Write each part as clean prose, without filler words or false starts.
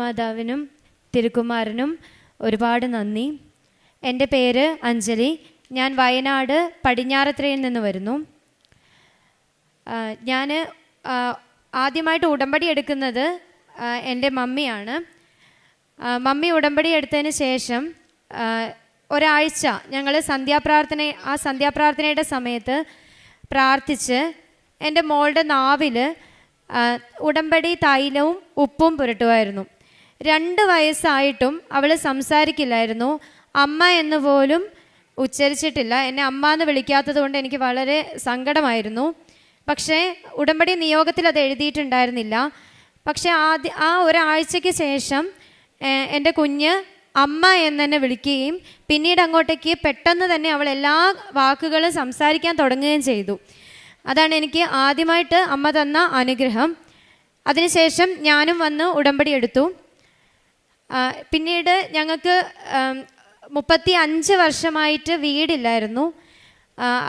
ദൈവമാതാവിനും തിരുക്കുമാരനും ഒരുപാട് നന്ദി. എൻ്റെ പേര് അഞ്ജലി. ഞാൻ വയനാട് പടിഞ്ഞാറത്തറയിൽ നിന്ന് വരുന്നു. ഞാൻ ആദ്യമായിട്ട് ഉടമ്പടി എടുക്കുന്നത് എൻ്റെ മമ്മിയാണ്. മമ്മി ഉടമ്പടി എടുത്തതിന് ശേഷം ഒരാഴ്ച ഞങ്ങൾ സന്ധ്യാപ്രാർത്ഥനയുടെ സമയത്ത് പ്രാർത്ഥിച്ച് എൻ്റെ മോളുടെ നാവിൽ ഉടമ്പടി തൈലവും ഉപ്പും പുരട്ടുമായിരുന്നു. 2 വയസ്സായിട്ടും അവൾ സംസാരിക്കില്ലായിരുന്നു. അമ്മ എന്ന് പോലും ഉച്ചരിച്ചിട്ടില്ല. എന്നെ അമ്മ എന്ന് വിളിക്കാത്തത് കൊണ്ട് എനിക്ക് വളരെ സങ്കടമായിരുന്നു. പക്ഷേ ഉടമ്പടി നിയോഗത്തിൽ അത് എഴുതിയിട്ടുണ്ടായിരുന്നില്ല. പക്ഷേ ആ ഒരാഴ്ചയ്ക്ക് ശേഷം എൻ്റെ കുഞ്ഞ് അമ്മ എന്ന് തന്നെ വിളിക്കുകയും പിന്നീട് അങ്ങോട്ടേക്ക് പെട്ടെന്ന് തന്നെ അവൾ എല്ലാ വാക്കുകളും സംസാരിക്കാൻ തുടങ്ങുകയും ചെയ്തു. അതാണ് എനിക്ക് ആദ്യമായിട്ട് അമ്മ തന്ന അനുഗ്രഹം. അതിനുശേഷം ഞാനും വന്ന് ഉടമ്പടി എടുത്തു. പിന്നീട് ഞങ്ങൾക്ക് 35 വർഷമായിട്ട് വീടില്ലായിരുന്നു.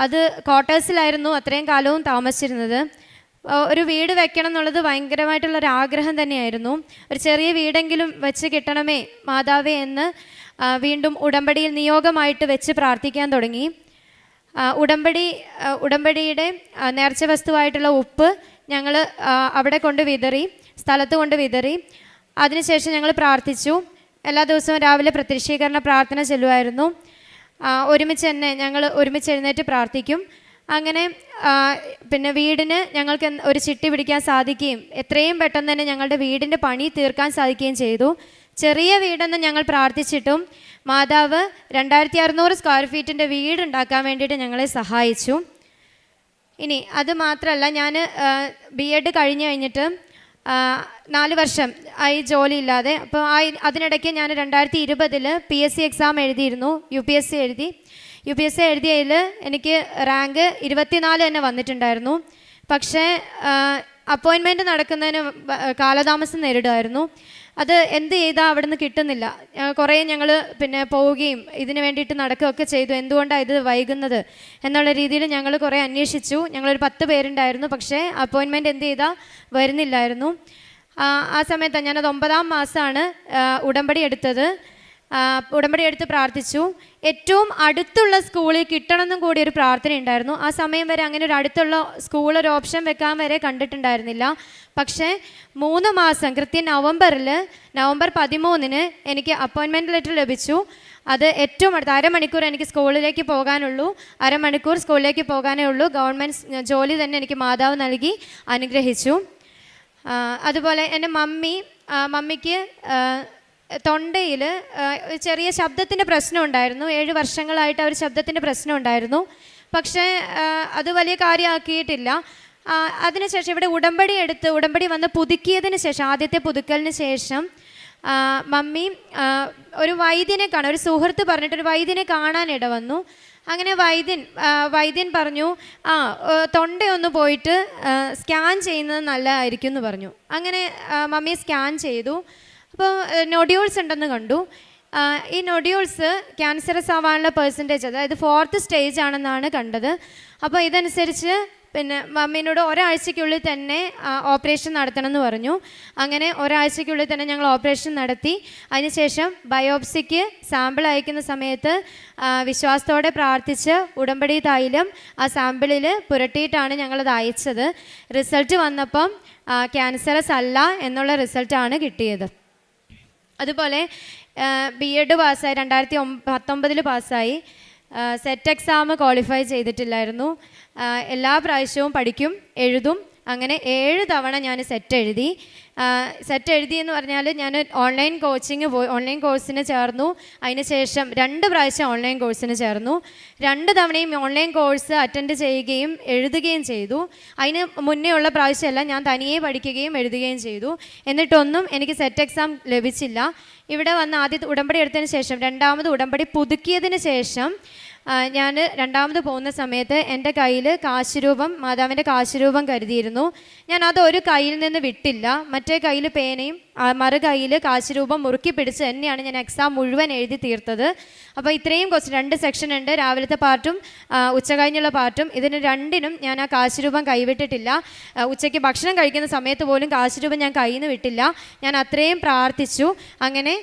അത് ക്വാർട്ടേഴ്സിലായിരുന്നു അത്രയും കാലവും താമസിച്ചിരുന്നത്. ഒരു വീട് വെക്കണം എന്നുള്ളത് ഭയങ്കരമായിട്ടുള്ളൊരു ആഗ്രഹം തന്നെയായിരുന്നു. ഒരു ചെറിയ വീടെങ്കിലും വെച്ച് കിട്ടണമേ മാതാവേ എന്ന് വീണ്ടും ഉടമ്പടിയിൽ നിയോഗമായിട്ട് വെച്ച് പ്രാർത്ഥിക്കാൻ തുടങ്ങി. ഉടമ്പടിയുടെ നേർച്ച വസ്തുവായിട്ടുള്ള ഉപ്പ് ഞങ്ങൾ അവിടെ കൊണ്ട് വിതറി, സ്ഥലത്ത് കൊണ്ട് വിതറി. അതിനുശേഷം ഞങ്ങൾ പ്രാർത്ഥിച്ചു. എല്ലാ ദിവസവും രാവിലെ പ്രത്യക്ഷീകരണ പ്രാർത്ഥന ചെല്ലുമായിരുന്നു. ഞങ്ങൾ ഒരുമിച്ച് എഴുന്നേറ്റ് പ്രാർത്ഥിക്കും. അങ്ങനെ പിന്നെ വീടിന് ഞങ്ങൾക്ക് ഒരു ചിട്ടി പിടിക്കാൻ സാധിക്കുകയും എത്രയും പെട്ടെന്ന് തന്നെ ഞങ്ങളുടെ വീടിൻ്റെ പണി തീർക്കാൻ സാധിക്കുകയും ചെയ്തു. ചെറിയ വീടെന്ന് ഞങ്ങൾ പ്രാർത്ഥിച്ചിട്ടും മാതാവ് 2600 സ്ക്വയർ ഫീറ്റിൻ്റെ വീടുണ്ടാക്കാൻ വേണ്ടിയിട്ട് ഞങ്ങളെ സഹായിച്ചു. ഇനി അത് മാത്രമല്ല, ഞാൻ BEd കഴിഞ്ഞിട്ട് 4 വർഷം ആയി ജോലിയില്ലാതെ. അപ്പോൾ അതിനിടയ്ക്ക് ഞാൻ 2020 PSC എക്സാം എഴുതിയിരുന്നു. UPSC എഴുതിയതിൽ എനിക്ക് റാങ്ക് 24 തന്നെ വന്നിട്ടുണ്ടായിരുന്നു. പക്ഷേ അപ്പോയിൻമെൻറ്റ് നടക്കുന്നതിന് കാലതാമസം നേരിടുമായിരുന്നു. അത് എന്ത് ചെയ്താൽ അവിടെ നിന്ന് കിട്ടുന്നില്ല. കുറേ ഞങ്ങൾ പിന്നെ പോവുകയും ഇതിന് വേണ്ടിയിട്ട് നടക്കുകയൊക്കെ ചെയ്തു. എന്തുകൊണ്ടാണ് ഇത് വൈകുന്നത് എന്നുള്ള രീതിയിൽ ഞങ്ങൾ കുറേ അന്വേഷിച്ചു. ഞങ്ങളൊരു 10 പേരുണ്ടായിരുന്നു. പക്ഷേ അപ്പോയിൻമെൻറ്റ് എന്ത് ചെയ്താൽ വരുന്നില്ലായിരുന്നു. ആ സമയത്ത് ഞാനത് 9ാം മാസമാണ് ഉടമ്പടി എടുത്ത് പ്രാർത്ഥിച്ചു. ഏറ്റവും അടുത്തുള്ള സ്കൂളിൽ കിട്ടണമെന്നും കൂടി ഒരു പ്രാർത്ഥന ഉണ്ടായിരുന്നു. ആ സമയം വരെ അങ്ങനെ ഒരു അടുത്തുള്ള സ്കൂൾ ഒരു ഓപ്ഷൻ വെക്കാൻ വരെ കണ്ടിട്ടുണ്ടായിരുന്നില്ല. പക്ഷേ 3 മാസം കൃത്യം നവംബർ 13 എനിക്ക് അപ്പോയിൻമെൻറ്റ് ലെറ്റർ ലഭിച്ചു. അത് ഏറ്റവും അടുത്ത് അരമണിക്കൂർ എനിക്ക് സ്കൂളിലേക്ക് പോകാനുള്ളൂ. സ്കൂളിലേക്ക് പോകാനേ ഉള്ളൂ. ഗവൺമെൻറ് ജോലി തന്നെ എനിക്ക് മാതാവ് നൽകി അനുഗ്രഹിച്ചു. അതുപോലെ എൻ്റെ മമ്മിക്ക് തൊണ്ടയിൽ ചെറിയ ശബ്ദത്തിൻ്റെ പ്രശ്നം ഉണ്ടായിരുന്നു. 7 വർഷങ്ങളായിട്ട് ഒരു ശബ്ദത്തിൻ്റെ പ്രശ്നം ഉണ്ടായിരുന്നു. പക്ഷേ അത് വലിയ കാര്യമാക്കിയിട്ടില്ല. അതിനുശേഷം ഇവിടെ ഉടമ്പടി വന്ന് പുതുക്കിയതിന് ശേഷം, ആദ്യത്തെ പുതുക്കലിന് ശേഷം മമ്മി ഒരു സുഹൃത്ത് പറഞ്ഞിട്ടൊരു വൈദ്യനെ കാണാനിട വന്നു. അങ്ങനെ വൈദ്യൻ പറഞ്ഞു, തൊണ്ടയൊന്ന് പോയിട്ട് സ്കാൻ ചെയ്യുന്നത് നല്ലതായിരിക്കും എന്ന് പറഞ്ഞു. അങ്ങനെ മമ്മി സ്കാൻ ചെയ്തു. അപ്പോൾ നൊഡ്യൂൾസ് ഉണ്ടെന്ന് കണ്ടു. ഈ നൊഡ്യൂൾസ് ക്യാൻസറസ് ആവാനുള്ള പെർസെൻറ്റേജ്, അതായത് 4th സ്റ്റേജ് ആണെന്നാണ് കണ്ടത്. അപ്പോൾ ഇതനുസരിച്ച് പിന്നെ മമ്മീനോട് ഒരാഴ്ചയ്ക്കുള്ളിൽ തന്നെ ഓപ്പറേഷൻ നടത്തണം എന്ന് പറഞ്ഞു. അങ്ങനെ ഒരാഴ്ചയ്ക്കുള്ളിൽ തന്നെ ഞങ്ങൾ ഓപ്പറേഷൻ നടത്തി. അതിനുശേഷം ബയോപ്സിക്ക് സാമ്പിൾ അയക്കുന്ന സമയത്ത് വിശ്വാസത്തോടെ പ്രാർത്ഥിച്ച് ഉടമ്പടി തൈലം ആ സാമ്പിളിൽ പുരട്ടിയിട്ടാണ് ഞങ്ങളത് അയച്ചത്. റിസൾട്ട് വന്നപ്പം ക്യാൻസറസ് അല്ല എന്നുള്ള റിസൾട്ടാണ് കിട്ടിയത്. അതുപോലെ BEd പാസ്സായി, 2019 പാസ്സായി. സെറ്റ് എക്സാം ക്വാളിഫൈ ചെയ്തിട്ടില്ലായിരുന്നു. എല്ലാ പ്രാവശ്യവും പഠിക്കും, എഴുതും. അങ്ങനെ 7 തവണ ഞാൻ സെറ്റ് എഴുതി എന്ന് പറഞ്ഞാൽ ഞാൻ ഓൺലൈൻ കോഴ്സിന് ചേർന്നു. അതിനുശേഷം 2 പ്രാവശ്യം ഓൺലൈൻ കോഴ്സിന് ചേർന്നു. 2 തവണയും ഓൺലൈൻ കോഴ്സ് അറ്റൻഡ് ചെയ്യുകയും എഴുതുകയും ചെയ്തു. അതിന് മുന്നേ ഉള്ള പ്രാവശ്യമല്ല, ഞാൻ തനിയെ പഠിക്കുകയും എഴുതുകയും ചെയ്തു. എന്നിട്ടൊന്നും എനിക്ക് സെറ്റ് എക്സാം ലഭിച്ചില്ല. ഇവിടെ വന്ന് ആദ്യത്തെ ഉടമ്പടി എടുത്തതിന് ശേഷം 2ാമത് ഉടമ്പടി പുതുക്കിയതിന് ശേഷം ഞാൻ 2ാമത് പോകുന്ന സമയത്ത് എൻ്റെ കയ്യിൽ മാതാവിൻ്റെ കാശുരൂപം കരുതിയിരുന്നു. ഞാൻ അത് ഒരു കയ്യിൽ നിന്ന് വിട്ടില്ല. മറ്റേ കയ്യിൽ പേനയും മറുകൈയിൽ കാശിരൂപം മുറുക്കി പിടിച്ച് തന്നെയാണ് ഞാൻ എക്സാം മുഴുവൻ എഴുതി തീർത്തത്. അപ്പോൾ ഇത്രയും ക്വസ്റ്റ്യൻ 2 സെക്ഷൻ ഉണ്ട്, രാവിലത്തെ പാർട്ടും ഉച്ച കഴിഞ്ഞുള്ള പാർട്ടും. ഇതിന് രണ്ടിനും ഞാൻ ആ കാശിരൂപം കൈവിട്ടിട്ടില്ല. ഉച്ചയ്ക്ക് ഭക്ഷണം കഴിക്കുന്ന സമയത്ത് പോലും കാശിരൂപം ഞാൻ കയ്യിൽ നിന്ന് വിട്ടില്ല. ഞാൻ അത്രയും പ്രാർത്ഥിച്ചു. അങ്ങനെ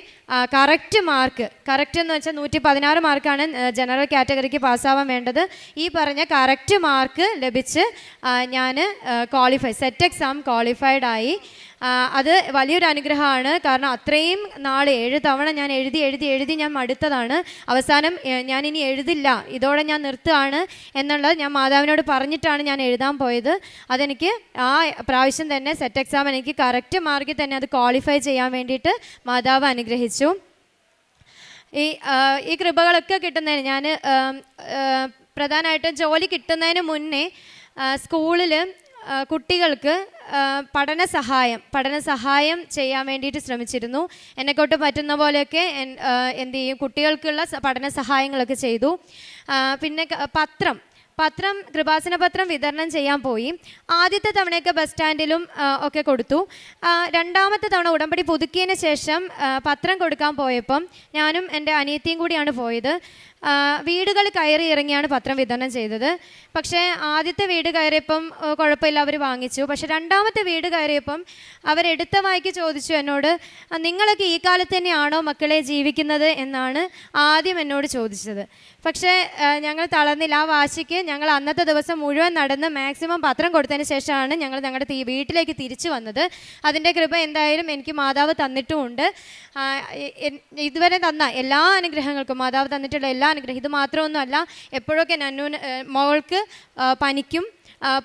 കറക്റ്റ് മാർക്ക്, കറക്റ്റ് എന്ന് വെച്ചാൽ 116 മാർക്കാണ് ജനറൽ കാറ്റഗറിക്ക് പാസ്സാവാൻ വേണ്ടത്. ഈ പറഞ്ഞ കറക്റ്റ് മാർക്ക് ലഭിച്ച് ഞാൻ സെറ്റ് എക്സാം ക്വാളിഫൈഡ് ആയി. അത് വലിയൊരു അനുഗ്രഹമാണ്. കാരണം അത്രയും നാൾ 7 തവണ ഞാൻ എഴുതി ഞാൻ മടുത്തതാണ്. അവസാനം ഞാൻ ഇനി എഴുതില്ല, ഇതോടെ ഞാൻ നിർത്തുകയാണ് എന്നുള്ളത് ഞാൻ മാതാവിനോട് പറഞ്ഞിട്ടാണ് ഞാൻ എഴുതാൻ പോയത്. അതെനിക്ക് ആ പ്രാവശ്യം തന്നെ സെറ്റ് എക്സാം എനിക്ക് കറക്റ്റ് മാർക്കിൽ തന്നെ അത് ക്വാളിഫൈ ചെയ്യാൻ വേണ്ടിയിട്ട് മാതാവ് അനുഗ്രഹിച്ചു. ഈ കൃപകളൊക്കെ കിട്ടുന്നതിന് ഞാൻ പ്രധാനമായിട്ടും ജോലി കിട്ടുന്നതിന് മുന്നേ സ്കൂളിൽ കുട്ടികൾക്ക് പഠന സഹായം ചെയ്യാൻ വേണ്ടിയിട്ട് ശ്രമിച്ചിരുന്നു. എന്നെക്കൊണ്ട് പറ്റുന്ന പോലെയൊക്കെ എന്ത് ചെയ്യും, കുട്ടികൾക്കുള്ള പഠന സഹായങ്ങളൊക്കെ ചെയ്തു. പിന്നെ കൃപാസന പത്രം വിതരണം ചെയ്യാൻ പോയി. ആദ്യത്തെ തവണയൊക്കെ ബസ് സ്റ്റാൻഡിലും ഒക്കെ കൊടുത്തു. രണ്ടാമത്തെ തവണ ഉടമ്പടി പുതുക്കിയതിന് ശേഷം പത്രം കൊടുക്കാൻ പോയപ്പം ഞാനും എൻ്റെ അനിയത്തിയും കൂടിയാണ് പോയത്. വീടുകൾ കയറി ഇറങ്ങിയാണ് പത്രം വിതരണം ചെയ്തത്. പക്ഷേ ആദ്യത്തെ വീട് കയറിയപ്പം കുഴപ്പമില്ല, അവർ വാങ്ങിച്ചു. പക്ഷേ രണ്ടാമത്തെ വീട് കയറിയപ്പം അവരെടുത്ത വായിക്ക് ചോദിച്ചു എന്നോട്, നിങ്ങളൊക്കെ ഈ കാലത്ത് തന്നെയാണോ മക്കളെ ജീവിക്കുന്നത് എന്നാണ് ആദ്യം എന്നോട് ചോദിച്ചത്. പക്ഷേ ഞങ്ങൾ തളർന്നില്ല. ആ വാശിക്ക് ഞങ്ങൾ അന്നത്തെ ദിവസം മുഴുവൻ നടന്ന് മാക്സിമം പത്രം കൊടുത്തതിന് ശേഷമാണ് ഞങ്ങൾ ഞങ്ങളുടെ വീട്ടിലേക്ക് തിരിച്ചു വന്നത്. അതിൻ്റെ കൃപ എന്തായാലും എനിക്ക് മാതാവ് തന്നിട്ടുമുണ്ട്. ഇതുവരെ തന്ന എല്ലാ അനുഗ്രഹങ്ങൾക്കും മാതാവ് തന്നിട്ടുള്ള എല്ലാ അനുഗ്രഹം, ഇത് മാത്രമൊന്നുമല്ല, എപ്പോഴൊക്കെ മോൾക്ക്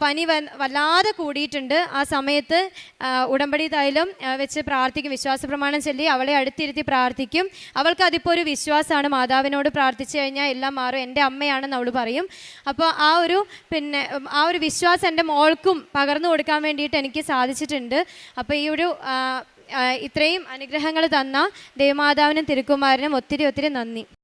പനി വല്ലാതെ കൂടിയിട്ടുണ്ട്. ആ സമയത്ത് ഉടമ്പടി തൈലം വെച്ച് പ്രാർത്ഥിക്കും, വിശ്വാസ പ്രമാണം ചൊല്ലി അവളെ അടുത്തിരുത്തി പ്രാർത്ഥിക്കും. അവൾക്ക് അതിപ്പോൾ ഒരു വിശ്വാസമാണ്, മാതാവിനോട് പ്രാർത്ഥിച്ചു കഴിഞ്ഞാൽ എല്ലാം മാറും, എൻ്റെ അമ്മയാണെന്ന് അവൾ പറയും. അപ്പോൾ ആ ഒരു വിശ്വാസം എൻ്റെ മോൾക്കും പകർന്നു കൊടുക്കാൻ വേണ്ടിയിട്ട് എനിക്ക് സാധിച്ചിട്ടുണ്ട്. അപ്പോൾ ഇത്രയും അനുഗ്രഹങ്ങൾ തന്ന ദേവമാതാവിനും തിരുക്കുമാരനും ഒത്തിരി നന്ദി.